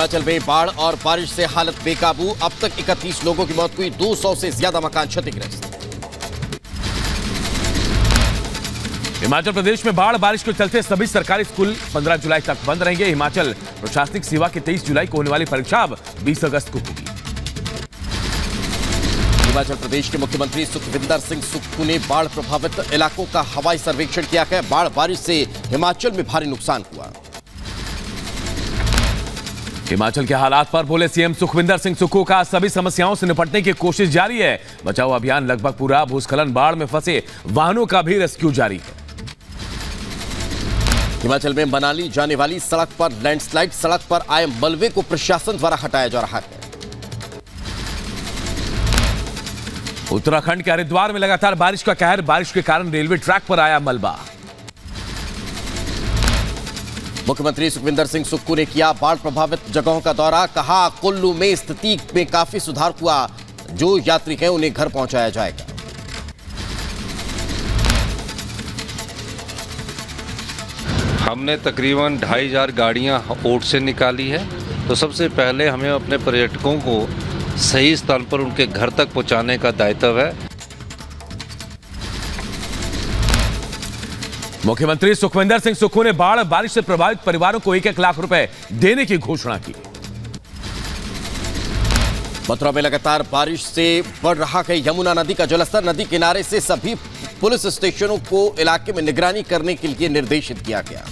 हिमाचल में बाढ़ और बारिश से हालत बेकाबू। अब तक 31 लोगों की मौत हुई, 200 से ज्यादा मकान क्षतिग्रस्त। हिमाचल प्रदेश में बाढ़ बारिश के चलते सभी सरकारी स्कूल 15 जुलाई तक बंद रहेंगे। हिमाचल प्रशासनिक सेवा की 23 जुलाई को होने वाली परीक्षा अब 20 अगस्त को होगी। हिमाचल प्रदेश के मुख्यमंत्री सुखविंदर सिंह सुक्खू ने बाढ़ प्रभावित इलाकों का हवाई सर्वेक्षण किया है। बाढ़ बारिश से हिमाचल में भारी नुकसान हुआ। हिमाचल के हालात पर बोले सीएम सुखविंदर सिंह सुक्खू का सभी समस्याओं से निपटने की कोशिश जारी है। बचाव अभियान लगभग पूरा। भूस्खलन बाढ़ में फंसे वाहनों का भी रेस्क्यू जारी है। हिमाचल में मनाली जाने वाली सड़क पर लैंडस्लाइड, सड़क पर आए मलबे को प्रशासन द्वारा हटाया जा रहा है। उत्तराखंड के हरिद्वार में लगातार बारिश का कहर। बारिश के कारण रेलवे ट्रैक पर आया मलबा। मुख्यमंत्री सुखविंदर सिंह सुक्खू ने किया बाढ़ प्रभावित जगहों का दौरा। कहा कुल्लू में स्थिति में काफी सुधार हुआ, जो यात्री हैं उन्हें घर पहुंचाया जाएगा। हमने तकरीबन 2500 गाड़ियां ओट से निकाली है। तो सबसे पहले हमें अपने पर्यटकों को सही स्थान पर उनके घर तक पहुंचाने का दायित्व है। मुख्यमंत्री सुखविंदर सिंह सुक्खू ने बाढ़ बारिश से प्रभावित परिवारों को 1-1 लाख रुपए देने की घोषणा की। मथुरा में लगातार बारिश से बढ़ रहा है यमुना नदी का जलस्तर। नदी किनारे से सभी पुलिस स्टेशनों को इलाके में निगरानी करने के लिए निर्देशित किया गया।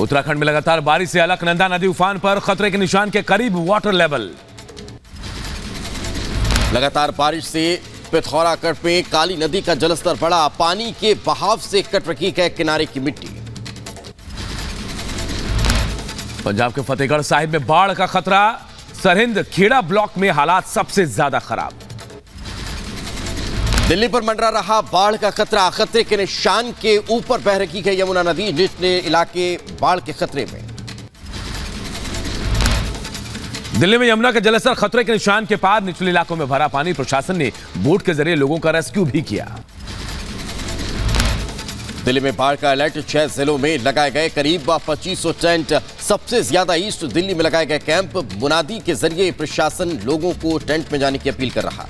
उत्तराखंड में लगातार बारिश से अलकनंदा नदी उफान पर, खतरे के निशान के करीब वाटर लेवल। लगातार बारिश से पिथौरागढ़ में काली नदी का जलस्तर बढ़ा। पानी के बहाव से कट रही है किनारे की मिट्टी। पंजाब के फतेहगढ़ साहिब में बाढ़ का खतरा। सरहिंद खेड़ा ब्लॉक में हालात सबसे ज्यादा खराब। दिल्ली पर मंडरा रहा बाढ़ का खतरा। खतरे के निशान के ऊपर बह रही है यमुना नदी। निचले इलाके बाढ़ के खतरे में। दिल्ली में यमुना का जलस्तर खतरे के निशान के पार। निचले इलाकों में भरा पानी। प्रशासन ने बोट के जरिए लोगों का रेस्क्यू भी किया। दिल्ली में बाढ़ का अलर्ट। 6 जिलों में लगाए गए करीब 2500 टेंट। सबसे ज्यादा ईस्ट दिल्ली में लगाए गए कैंप। मुनादी के जरिए प्रशासन लोगों को टेंट में जाने की अपील कर रहा।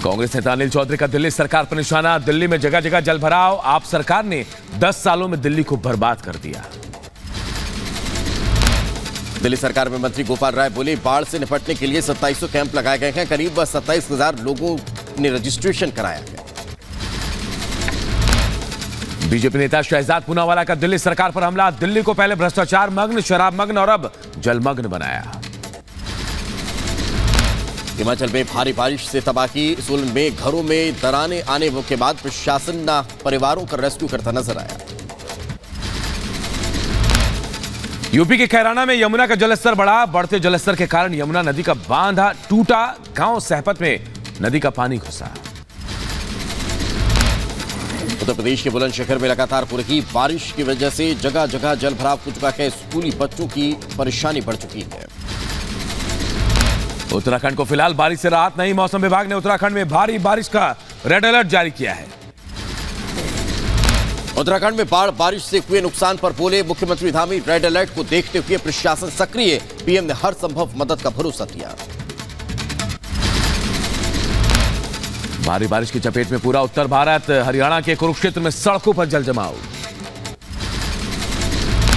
कांग्रेस नेता अनिल चौधरी का दिल्ली सरकार पर निशाना। दिल्ली में जगह जगह जल भराव। आप सरकार ने 10 सालों में दिल्ली को बर्बाद कर दिया। दिल्ली सरकार में मंत्री गोपाल राय बोले बाढ़ से निपटने के लिए 2700 कैंप लगाए गए हैं। करीब 27,000 लोगों ने रजिस्ट्रेशन कराया है। बीजेपी नेता शहजाद पूनावाला का दिल्ली सरकार पर हमला। दिल्ली को पहले भ्रष्टाचार मग्न, शराब मग्न और अब जलमग्न बनाया। हिमाचल में भारी बारिश से तबाही। सोलन में घरों में दरारें आने के बाद प्रशासन परिवारों का रेस्क्यू करता नजर आया। यूपी के खैराना में यमुना का जलस्तर बढ़ा। बढ़ते जलस्तर के कारण यमुना नदी का बांधा टूटा। गांव सहपत में नदी का पानी घुसा। उत्तर प्रदेश के बुलंदशहर में लगातार हो रही बारिश की वजह से जगह जगह जल भराव हो चुका है। स्कूली बच्चों की परेशानी बढ़ चुकी है। उत्तराखंड को फिलहाल बारिश से राहत नहीं। मौसम विभाग ने उत्तराखंड में भारी बारिश का रेड अलर्ट जारी किया है। उत्तराखंड में बाढ़ बारिश से हुए नुकसान पर बोले मुख्यमंत्री धामी। रेड अलर्ट को देखते हुए प्रशासन सक्रिय। पीएम ने हर संभव मदद का भरोसा दिया। भारी बारिश की चपेट में पूरा उत्तर भारत। हरियाणा के कुरुक्षेत्र में सड़कों पर जल जमाव।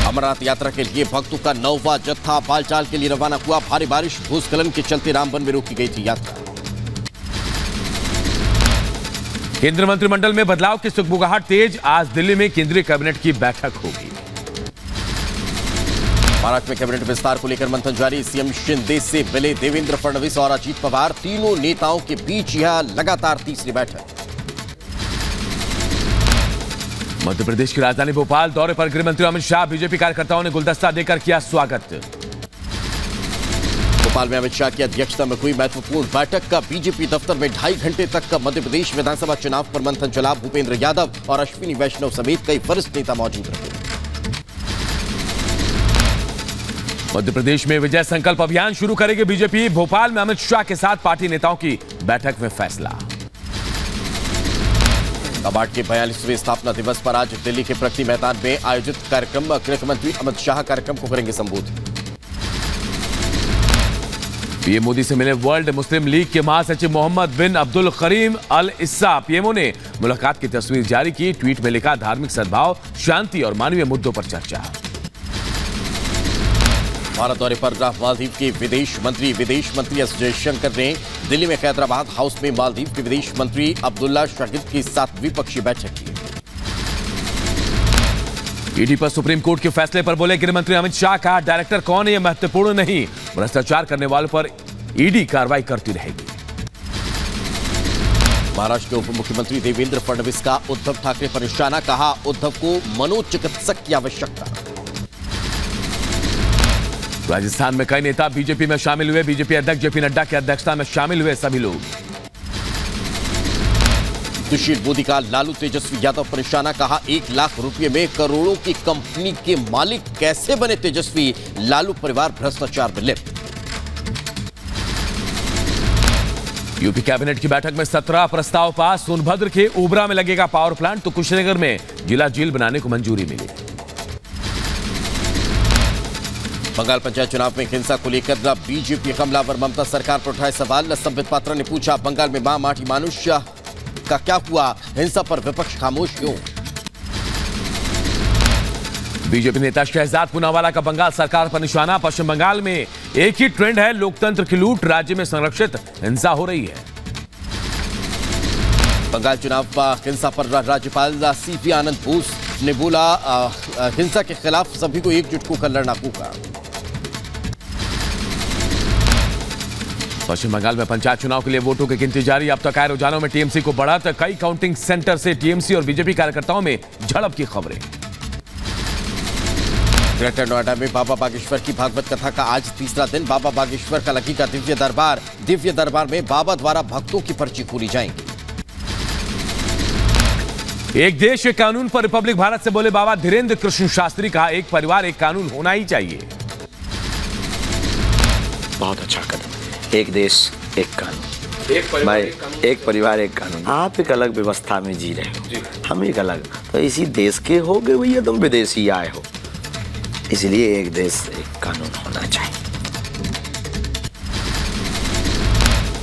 अमरनाथ यात्रा के लिए भक्तों का 9वां जत्था बालचाल के लिए रवाना हुआ। भारी बारिश भूस्खलन के चलते रामबन में रोकी गई थी यात्रा। केंद्रीय मंत्रिमंडल में बदलाव की सुगबुगाहट तेज। आज दिल्ली में केंद्रीय कैबिनेट की बैठक होगी। महाराष्ट्र में कैबिनेट विस्तार को लेकर मंथन जारी। सीएम शिंदे से मिले देवेंद्र फडणवीस और अजीत पवार। तीनों नेताओं के बीच यह लगातार तीसरी बैठक। मध्य प्रदेश की राजधानी भोपाल दौरे पर गृह मंत्री अमित शाह। बीजेपी कार्यकर्ताओं ने गुलदस्ता देकर किया स्वागत। भोपाल में अमित शाह की अध्यक्षता में हुई महत्वपूर्ण बैठक का बीजेपी दफ्तर में 2.5 घंटे तक का मध्य प्रदेश विधानसभा चुनाव पर मंथन चला। भूपेंद्र यादव और अश्विनी वैष्णव समेत कई वरिष्ठ नेता मौजूद रहे। मध्य प्रदेश में विजय संकल्प अभियान शुरू करेगी बीजेपी। भोपाल में अमित शाह के साथ पार्टी नेताओं की बैठक में फैसला। कबाड़ के 42वें स्थापना दिवस पर आज दिल्ली के प्रगति मैदान में आयोजित कार्यक्रम गृह मंत्री अमित शाह कार्यक्रम को करेंगे संबोधित। पीएम मोदी से मिले वर्ल्ड मुस्लिम लीग के महासचिव मोहम्मद बिन अब्दुल करीम अल इस्सा। पीएमओ ने मुलाकात की तस्वीर जारी की। ट्वीट में लिखा, धार्मिक सद्भाव, शांति और मानवीय मुद्दों पर चर्चा। भारत दौरे पर मालदीव के विदेश मंत्री एस जयशंकर ने दिल्ली में हैदराबाद हाउस में मालदीव के विदेश मंत्री अब्दुल्ला शाहिद के साथ द्विपक्षीय बैठक की। ईडी पर सुप्रीम कोर्ट के फैसले पर बोले गृह मंत्री अमित शाह, कहा डायरेक्टर कौन है यह महत्वपूर्ण नहीं, भ्रष्टाचार करने वालों पर ईडी कार्रवाई करती रहेगी। महाराष्ट्र के उप मुख्यमंत्री देवेंद्र फडणवीस का उद्धव ठाकरे पर निशाना, कहा उद्धव को मनोचिकित्सक की आवश्यकता। राजस्थान में कई नेता बीजेपी में शामिल हुए। बीजेपी अध्यक्ष जेपी नड्डा की अध्यक्षता में शामिल हुए सभी लोग। सुशील मोदी का लालू तेजस्वी यादव पर निशाना, कहा 1 लाख रुपए में करोड़ों की कंपनी के मालिक कैसे बने तेजस्वी, लालू परिवार भ्रष्टाचार में लिप्त। यूपी कैबिनेट की बैठक में 17 प्रस्ताव पास। सोनभद्र के ओबरा में लगेगा पावर प्लांट तो कुशीनगर में जिला जेल बनाने को मंजूरी मिली। बंगाल पंचायत चुनाव में हिंसा को लेकर बीजेपी हमलावर ममता सरकार पर उठाए सवाल। संबित पात्रा ने पूछा, बंगाल में मां माटी मानुष का क्या हुआ, हिंसा पर विपक्ष खामोश क्यों। बीजेपी नेता शहजाद पूनावाला का बंगाल सरकार पर निशाना। पश्चिम बंगाल में एक ही ट्रेंड है, लोकतंत्र की लूट, राज्य में संरक्षित हिंसा हो रही है। बंगाल चुनाव हिंसा पर राज्यपाल सीपी आनंद बोस ने बोला, हिंसा के खिलाफ सभी को एकजुट होकर लड़ना होगा। पश्चिम बंगाल में पंचायत चुनाव के लिए वोटों की गिनती जारी। अब तक आए रुझानों में टीएमसी को बढ़त। कई काउंटिंग सेंटर से टीएमसी और बीजेपी कार्यकर्ताओं में झड़प की खबरें। ग्रेटर नोएडा में बाबा बागेश्वर की भागवत कथा का आज तीसरा दिन। बाबा बागेश्वर का लगेगा दिव्य दरबार। दिव्य दरबार में बाबा द्वारा भक्तों की पर्ची खोली जाएंगी। एक देश एक कानून पर रिपब्लिक भारत से बोले बाबा धीरेन्द्र कृष्ण शास्त्री, कहा एक परिवार एक कानून होना ही चाहिए। बहुत अच्छा कदम, एक देश एक कानून, एक परिवार एक कानून। आप एक अलग व्यवस्था में जी रहे हो, हम एक अलग, तो इसी देश के हो गए भैया, तुम विदेशी आए हो, इसलिए एक देश एक कानून होना चाहिए।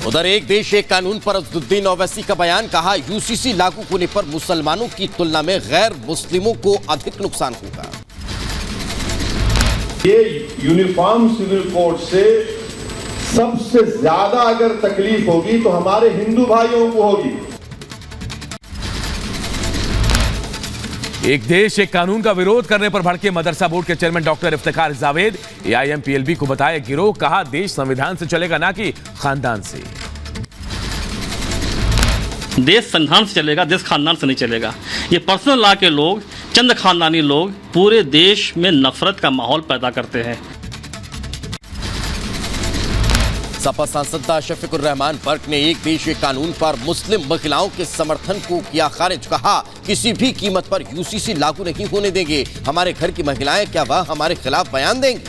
उधर एक देश एक कानून पर असदुद्दीन ओवैसी का बयान, कहा यूसीसी लागू होने पर मुसलमानों की तुलना में गैर मुस्लिमों को अधिक नुकसान होगा। ये यूनिफॉर्म सिविल कोड से सबसे ज्यादा अगर तकलीफ होगी तो हमारे हिंदू भाइयों को होगी। एक देश एक कानून का विरोध करने पर भड़के मदरसा बोर्ड के chairman doctor Iftikhar Javed. AIM-PLB को बताया गिरोह, कहा देश संविधान से चलेगा ना कि खानदान से। देश संविधान से चलेगा, देश खानदान से नहीं चलेगा। ये पर्सनल लॉ के लोग, चंद खानदानी लोग पूरे देश में नफरत का माहौल पैदा करते हैं। सपा सांसद शफीकुर रहमान बर्क ने एक देश एक कानून पर मुस्लिम महिलाओं के समर्थन को किया खारिज। कहा किसी भी कीमत पर यूसीसी लागू नहीं होने देंगे। हमारे घर की महिलाएं क्या वह हमारे खिलाफ बयान देंगी?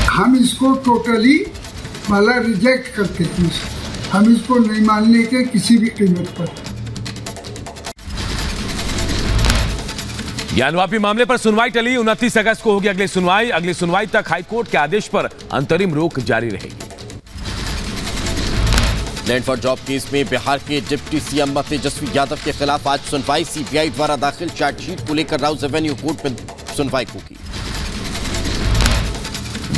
हम इसको टोटली रिजेक्ट करते हैं। हम इसको नहीं मानने के किसी भी कीमत पर। ज्ञानवापी मामले पर सुनवाई टली। 29 अगस्त को होगी अगली सुनवाई। अगली सुनवाई तक हाईकोर्ट के आदेश पर अंतरिम रोक जारी रहेगी। लैंड फॉर जॉब केस में बिहार के डिप्टी सीएम तेजस्वी यादव के खिलाफ आज सुनवाई। सीबीआई द्वारा दाखिल चार्जशीट को लेकर राउज एवेन्यू कोर्ट में सुनवाई होगी।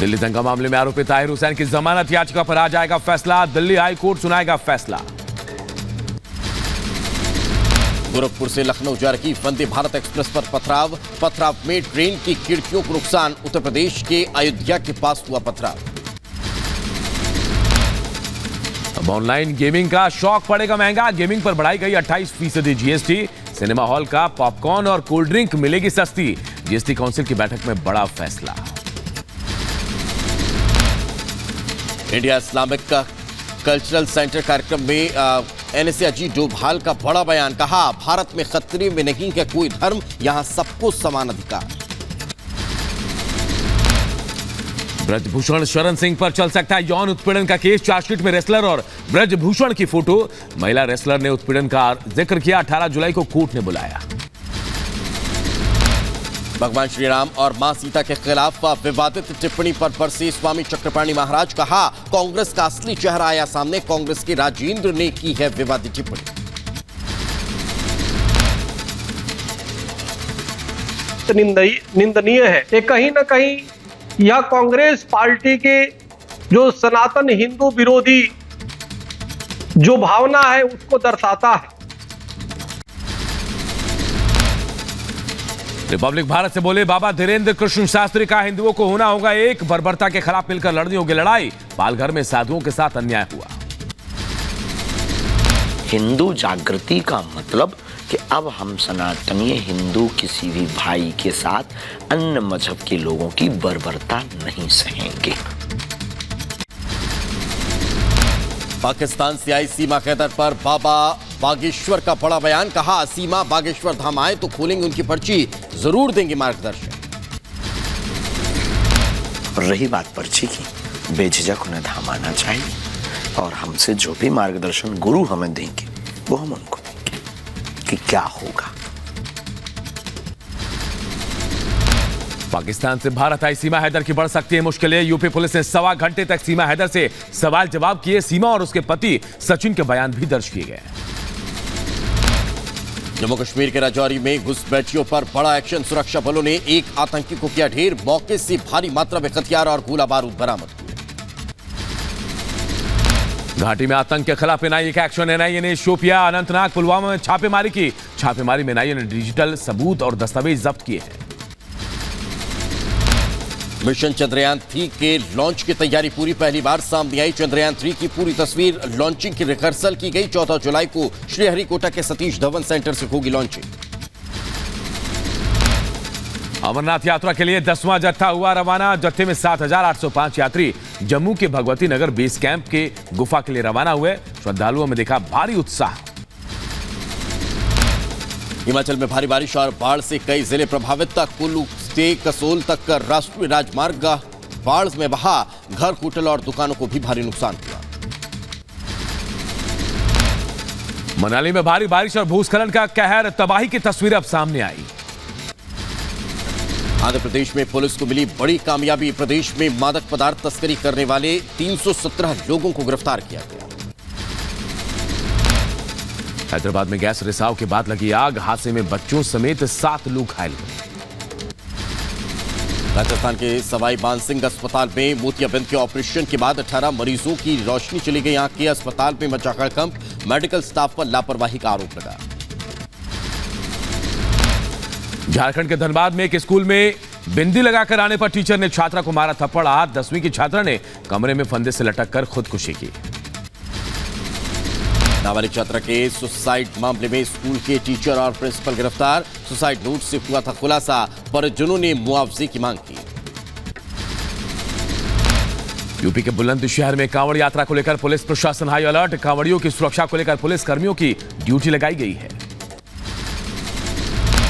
दिल्ली दंगा मामले में आरोपी ताहिर हुसैन की जमानत याचिका पर आज आएगा फैसला। दिल्ली हाई कोर्ट सुनाएगा फैसला। गोरखपुर से लखनऊ जा रही वंदे भारत एक्सप्रेस पर पथराव में ट्रेन की खिड़कियों को नुकसान। उत्तर प्रदेश के अयोध्या के पास हुआ पथराव। अब ऑनलाइन गेमिंग का शौक पड़ेगा महंगा। गेमिंग पर बढ़ाई गई 28% जीएसटी। सिनेमा हॉल का पॉपकॉर्न और कोल्ड ड्रिंक मिलेगी सस्ती। जीएसटी काउंसिल की बैठक में बड़ा फैसला। इंडिया इस्लामिक कल्चरल सेंटर कार्यक्रम में एनएसए अजीत डोभाल का बड़ा बयान। कहा भारत में खतरे में नहीं है कोई धर्म, यहां सबको समान अधिकार। ब्रजभूषण शरण सिंह पर चल सकता है यौन उत्पीड़न का केस। चार्जशीट में रेसलर और ब्रजभूषण की फोटो। महिला रेसलर ने उत्पीड़न का जिक्र किया। 18 जुलाई को कोर्ट ने बुलाया। भगवान श्री राम और मां सीता के खिलाफ विवादित टिप्पणी पर बरसे स्वामी चक्रपाणी महाराज। कहा, कांग्रेस का असली चेहरा आया सामने। कांग्रेस के राजेंद्र ने की है विवादित टिप्पणी। निंदनीय है। ये कहीं ना कहीं यह कांग्रेस पार्टी के जो सनातन हिंदू विरोधी जो भावना है उसको दर्शाता है। रिपब्लिक भारत से बोले बाबा धीरेन्द्र कृष्ण शास्त्री का हिंदुओं को होना होगा एक। बर्बरता के खिलाफ मिलकर लड़नी होगी लड़ाई। पालघर में साधुओं के साथ अन्याय हुआ। हिंदू जागृति का मतलब कि अब हम सनातनीय हिंदू किसी भी भाई के साथ अन्य मजहब के लोगों की बर्बरता नहीं सहेंगे। पाकिस्तान से आई सीमा कैदर पर बाबा बागेश्वर का बड़ा बयान। कहा, सीमा बागेश्वर धाम आए तो खोलेंगे उनकी पर्ची, जरूर देंगे मार्गदर्शन। रही बात पर्ची की, बेझिझक उन्हें धाम आना चाहिए और हमसे जो भी मार्गदर्शन गुरु हमें देंगे वो हम उनको देंगे कि क्या होगा। पाकिस्तान से भारत आई सीमा हैदर की बढ़ सकती है मुश्किलें। यूपी पुलिस ने 1.25 घंटे तक सीमा हैदर से सवाल जवाब किए। सीमा और उसके पति सचिन के बयान भी दर्ज किए गए। जम्मू कश्मीर के राजौरी में घुसपैठियों पर बड़ा एक्शन। सुरक्षा बलों ने एक आतंकी को किया ढेर। मौके से भारी मात्रा में हथियार और गोला बारूद बरामद हुए। घाटी में आतंक के खिलाफ एनआईए का एक्शन। एनआईए ने शोपिया, अनंतनाग, पुलवामा में छापेमारी की। छापेमारी में एनआईए ने डिजिटल सबूत और दस्तावेज जब्त किए हैं। मिशन चंद्रयान 3 के लॉन्च की तैयारी पूरी। पहली बार सामने आई चंद्रयान 3 की पूरी तस्वीर। लॉन्चिंग की रिहर्सल की गई। 14 जुलाई को श्रीहरिकोटा के सतीश धवन सेंटर से होगी लॉन्चिंग। अमरनाथ यात्रा के लिए 10वां जत्था हुआ रवाना। जत्थे में 7,805 यात्री जम्मू के भगवती नगर बेस कैंप के गुफा के लिए रवाना हुए। श्रद्धालुओं में देखा भारी उत्साह। हिमाचल में भारी बारिश और बाढ़ से कई जिले प्रभावित। कुल्लू से कसोल तक का राष्ट्रीय राजमार्ग बाढ़ में बहा। घर, होटल और दुकानों को भी भारी नुकसान हुआ। मनाली में भारी बारिश और भूस्खलन का कहर। तबाही की तस्वीर अब सामने आई। आंध्र प्रदेश में पुलिस को मिली बड़ी कामयाबी। प्रदेश में मादक पदार्थ तस्करी करने वाले 317 लोगों को गिरफ्तार किया गया। हैदराबाद में गैस रिसाव के बाद लगी आग। हादसे में बच्चों समेत 7 लोग घायल हुए। राजस्थान के सवाई मानसिंह अस्पताल में मोतियाबिंद के ऑपरेशन के बाद 18 मरीजों की रोशनी चली गई आंख के। अस्पताल में मचा हड़कंप। मेडिकल स्टाफ पर लापरवाही का आरोप लगा। झारखंड के धनबाद में एक स्कूल में बिंदी लगाकर आने पर टीचर ने छात्रा को मारा थप्पड़। 10वीं की छात्रा ने कमरे में फंदे से लटककर खुदकुशी की। नाबालिग छात्रा के सुसाइड मामले में स्कूल के टीचर और प्रिंसिपल गिरफ्तार। सुसाइड नोट से हुआ था खुलासा। परिजनों ने मुआवजे की मांग की। यूपी के बुलंदशहर में कांवड़ यात्रा को लेकर पुलिस प्रशासन हाई अलर्ट। कांवड़ियों की सुरक्षा को लेकर पुलिस कर्मियों की ड्यूटी लगाई गई है।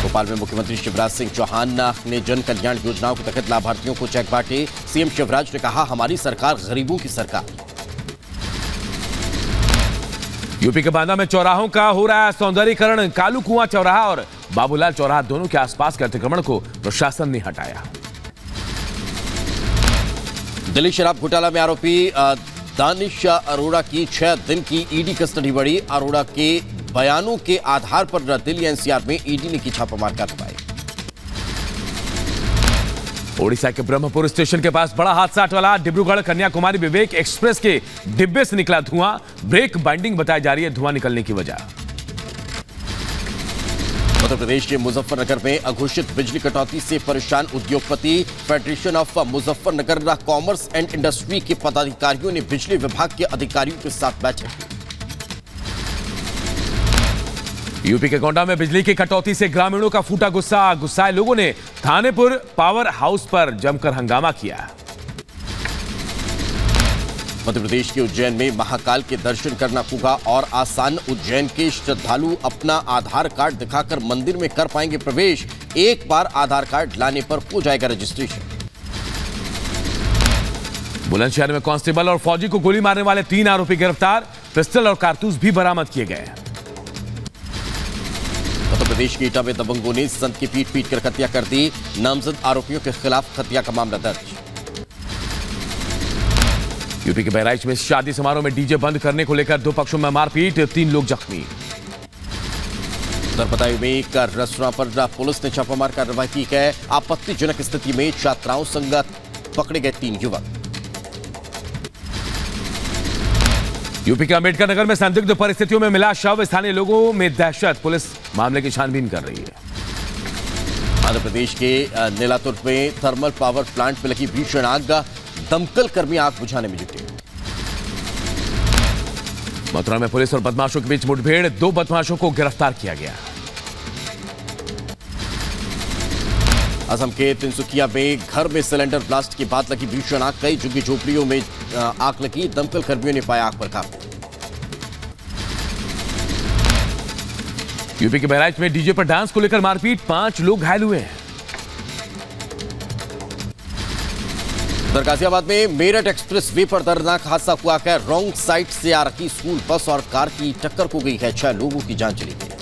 भोपाल में मुख्यमंत्री शिवराज सिंह चौहान ने जन कल्याण योजनाओं के तहत लाभार्थियों को चेक बांटे। सीएम शिवराज ने कहा, हमारी सरकार गरीबों की सरकार। यूपी के बांदा में चौराहों का हो रहा है सौंदर्यीकरण। कालू कुआं चौराहा और बाबूलाल चौराहा दोनों के आसपास के अतिक्रमण को प्रशासन ने हटाया। दिल्ली शराब घोटाला में आरोपी दानिश अरोड़ा की 6 दिन की ईडी कस्टडी बढ़ी। अरोड़ा के बयानों के आधार पर दिल्ली एनसीआर में ईडी ने की छापामार कार्रवाई। ओडिशा के ब्रह्मपुर स्टेशन के पास बड़ा हादसा टला। डिब्रूगढ़ कन्याकुमारी विवेक एक्सप्रेस के डिब्बे से निकला धुआं। ब्रेक बाइंडिंग बताई जा रही है धुआं निकलने की वजह। उत्तर प्रदेश के मुजफ्फरनगर में अघोषित बिजली कटौती से परेशान उद्योगपति। Federation of Muzaffarnagar commerce and industry के पदाधिकारियों ने बिजली विभाग के अधिकारियों के साथ बैठक की। यूपी के गोंडा में बिजली की कटौती से ग्रामीणों का फूटा गुस्सा। गुस्साए लोगों ने थानेपुर पावर हाउस पर जमकर हंगामा किया। मध्य प्रदेश के उज्जैन में महाकाल के दर्शन करना होगा और आसान। उज्जैन के श्रद्धालु अपना आधार कार्ड दिखाकर मंदिर में कर पाएंगे प्रवेश। एक बार आधार कार्ड लाने पर हो जाएगा रजिस्ट्रेशन। बुलंदशहर में कांस्टेबल और फौजी को गोली मारने वाले 3 आरोपी गिरफ्तार, पिस्टल और कारतूस भी बरामद किए गए। उत्तर प्रदेश के एटा में दबंगों ने संत की पीट कर हत्या कर दी, नामजद आरोपियों के खिलाफ हत्या का मामला दर्ज। यूपी के बहराइच में शादी समारोह में डीजे बंद करने को लेकर 2 पक्षों में मारपीट, 3 लोग जख्मी। उधर बदायूं में एक रेस्टोरेंट पर पुलिस ने छापामार कार्रवाई की है, आपत्तिजनक स्थिति में छात्राओं संग पकड़े गए 3 युवक। यूपी के अंबेडकर नगर में संदिग्ध परिस्थितियों में मिला शव, स्थानीय लोगों में दहशत, पुलिस मामले की छानबीन कर रही है। आंध्र प्रदेश के नेलातुर में थर्मल पावर प्लांट में लगी भीषण आग, दमकल कर्मी आग बुझाने में जुटे। मथुरा में पुलिस और बदमाशों के बीच मुठभेड़, 2 बदमाशों को गिरफ्तार किया गया। असम के तिनसुकिया में घर में सिलेंडर ब्लास्ट के बाद लगी भीषण आग, कई झुग्गी झोपड़ियों में आग लगी, दमकल कर्मियों ने पाया आग पर काबू। यूपी के बहराइच में डीजे पर डांस को लेकर मारपीट, 5 लोग घायल हुए हैं। उधर गाजियाबाद में मेरठ एक्सप्रेस वे पर दर्दनाक हादसा हुआ है, रॉन्ग साइड से आ रही स्कूल बस और कार की टक्कर हो गई है, 6 लोगों की जान चली गई।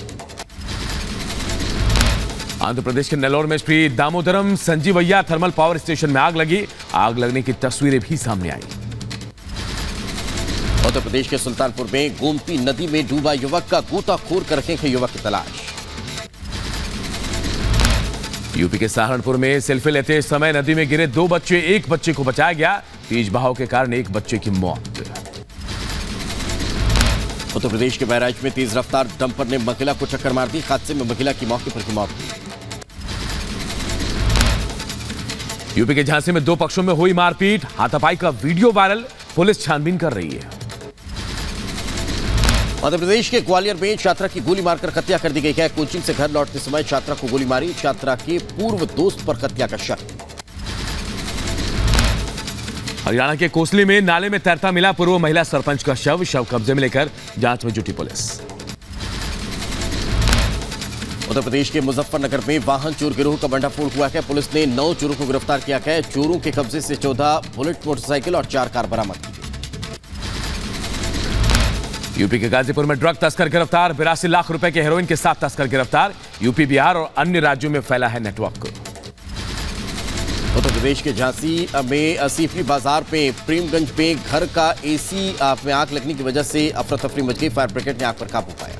आंध्र प्रदेश के नेल्लोर में Shri Damodaram Sanjeevaiah thermal power station में आग लगी, आग लगने की तस्वीरें भी सामने आई। उत्तर प्रदेश के सुल्तानपुर में गोमती नदी में डूबा युवक का गोताखोर कर रहे युवक की तलाश। यूपी के सहारनपुर में सेल्फी लेते समय नदी में गिरे 2 बच्चे, 1 बच्चे को बचाया गया, तेज बहाव के कारण 1 बच्चे की मौत। उत्तर प्रदेश के बहराइच में तेज रफ्तार डंपर ने महिला को टक्कर मार दी, हादसे में महिला की मौके पर ही मौत हुई। यूपी के झांसी में 2 पक्षों में हुई मारपीट, हाथापाई का वीडियो वायरल, पुलिस छानबीन कर रही है। मध्य प्रदेश के ग्वालियर में छात्रा की गोली मारकर हत्या कर दी गई है, कोचिंग से घर लौटते समय छात्रा को गोली मारी, छात्रा के पूर्व दोस्त पर हत्या का शक। हरियाणा के कोसली में नाले में तैरता मिला पूर्व महिला सरपंच का शव कब्जे में लेकर जांच में जुटी पुलिस। उत्तर प्रदेश के मुजफ्फरनगर में वाहन चोर गिरोह का भंडाफोड़ हुआ है, पुलिस ने 9 चोरों को गिरफ्तार किया है, चोरों के कब्जे से 14 बुलेट मोटरसाइकिल और 4 कार बरामद की। यूपी के गाजीपुर में ड्रग तस्कर गिरफ्तार, 82 लाख रुपए के हेरोइन के साथ तस्कर गिरफ्तार, यूपी, बिहार और अन्य राज्यों में फैला है नेटवर्क। उत्तर प्रदेश के झांसी में सीफी बाजार में प्रेमगंज में घर का एसी में आग लगने की वजह से अफरा तफरी मच गई, फायर ब्रिगेड ने आग पर काबू पाया।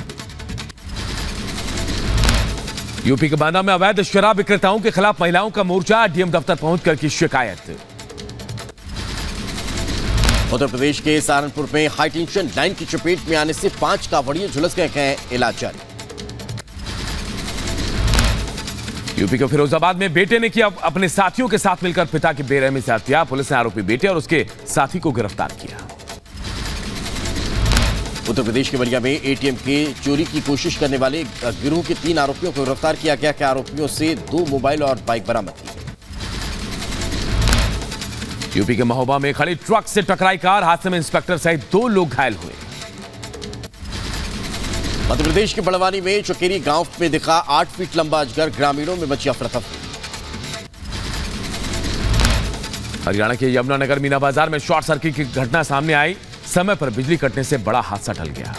यूपी के बांदा में अवैध शराब विक्रेताओं के खिलाफ महिलाओं का मोर्चा, डीएम दफ्तर पहुंचकर की शिकायत। उत्तर प्रदेश के सहारनपुर में हाई टेंशन लाइन की चपेट में आने से 5 कांवड़िए झुलस गए हैं, इलाज जारी। यूपी के फिरोजाबाद में बेटे ने किया अपने साथियों के साथ मिलकर पिता की बेरहमी से हत्या, पुलिस ने आरोपी बेटे और उसके साथी को गिरफ्तार किया। उत्तर प्रदेश के बलिया में एटीएम के चोरी की कोशिश करने वाले गिरोह के 3 आरोपियों को गिरफ्तार किया गया, कि आरोपियों से 2 मोबाइल और बाइक बरामद की गई। यूपी के महोबा में खड़ी ट्रक से टकराई कार, हादसे में इंस्पेक्टर सहित 2 लोग घायल हुए। मध्य प्रदेश के बड़वानी में चुकेरी गांव में दिखा 8 फीट लंबा अजगर, ग्रामीणों में मची अफरा तफरी। हरियाणा के यमुनानगर मीना बाजार में शॉर्ट सर्किट की घटना सामने आई, समय पर बिजली कटने से बड़ा हादसा टल गया।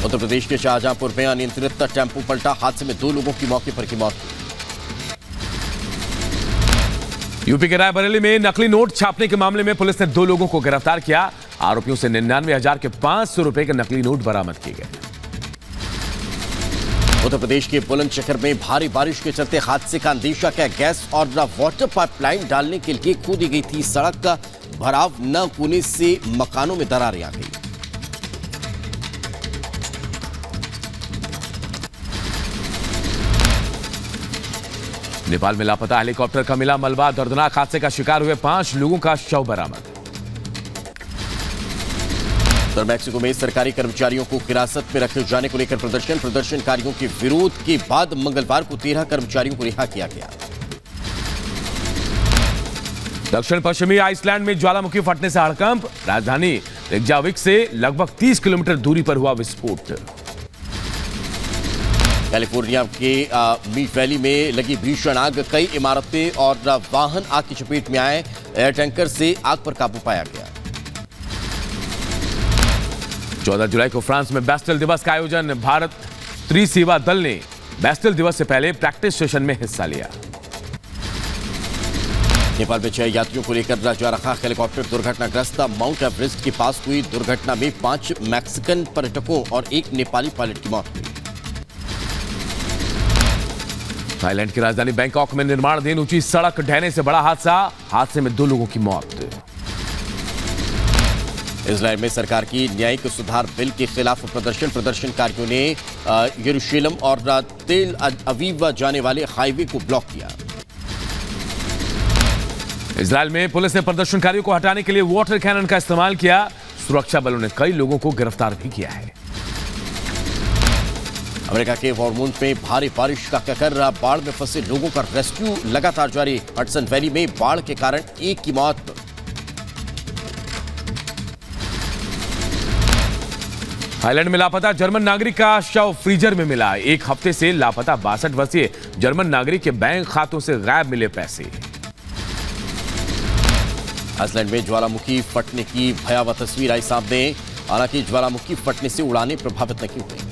उत्तर प्रदेश के शाहजहांपुर में अनियंत्रित टेम्पो पलटा, हादसे में 2 लोगों की मौके पर की मौत हुई। यूपी के रायबरेली में नकली नोट छापने के मामले में पुलिस ने 2 लोगों को गिरफ्तार किया, आरोपियों से 99,000 के 500 रुपए के नकली नोट बरामद किए गए। उत्तर प्रदेश के बुलंदशहर में भारी बारिश के चलते हादसे का अंदेशा है, गैस और वाटर पाइपलाइन डालने के लिए खोदी गई थी, सड़क का भराव न होने से मकानों में दरारें आ गई। नेपाल में लापता हेलीकॉप्टर का मिला मलबा, दर्दनाक हादसे का शिकार हुए 5 लोगों का शव बरामद। मैक्सिको में सरकारी कर्मचारियों को हिरासत में रखे जाने को लेकर प्रदर्शनकारियों के विरोध के बाद मंगलवार को 13 कर्मचारियों को रिहा किया गया। दक्षिण पश्चिमी आइसलैंड में ज्वालामुखी फटने से हड़कंप, राजधानी रिकजाविक से लगभग 30 किलोमीटर दूरी पर हुआ विस्फोट। कैलिफोर्निया के मीट वैली में लगी भीषण आग, कई इमारतें और वाहन आग की चपेट में आए। एयर टैंकर से आग पर काबू पाया गया। 14 जुलाई को फ्रांस में बैस्टिल दिवस का आयोजन। भारत त्रिसेवा दल ने बैस्टिल दिवस से पहले प्रैक्टिस सेशन में हिस्सा लिया। नेपाल में 6 यात्रियों को लेकर जा रहा हेलीकॉप्टर दुर्घटनाग्रस्त। माउंट एवरेस्ट के पास हुई दुर्घटना में 5 मैक्सिकन पर्यटकों और 1 नेपाली पायलट की मौत हुई। थाईलैंड की राजधानी बैंकॉक में निर्माणाधीन ऊंची सड़क ढहने से बड़ा हादसे में 2 लोगों की मौत। इजराइल में सरकार की न्यायिक सुधार बिल के खिलाफ प्रदर्शनकारियों ने यरूशलेम और तेल अवीव जाने वाले हाईवे को ब्लॉक किया। इजराइल में पुलिस ने प्रदर्शनकारियों को हटाने के लिए वाटर कैनन का इस्तेमाल किया। सुरक्षा बलों ने कई लोगों को गिरफ्तार भी किया है। अमेरिका के हॉर्मोन में भारी बारिश का कहर, बाढ़ में फंसे लोगों का रेस्क्यू लगातार जारी। हडसन वैली में बाढ़ के कारण 1 की मौत। थाईलैंड में लापता जर्मन नागरिक का शव फ्रीजर में मिला। 1 हफ्ते से लापता 62 वर्षीय जर्मन नागरिक के बैंक खातों से गायब मिले पैसे। आइसलैंड में ज्वालामुखी फटने की भयावह तस्वीर आई सामने। हालांकि ज्वालामुखी फटने से उड़ानें प्रभावित नहीं हुई।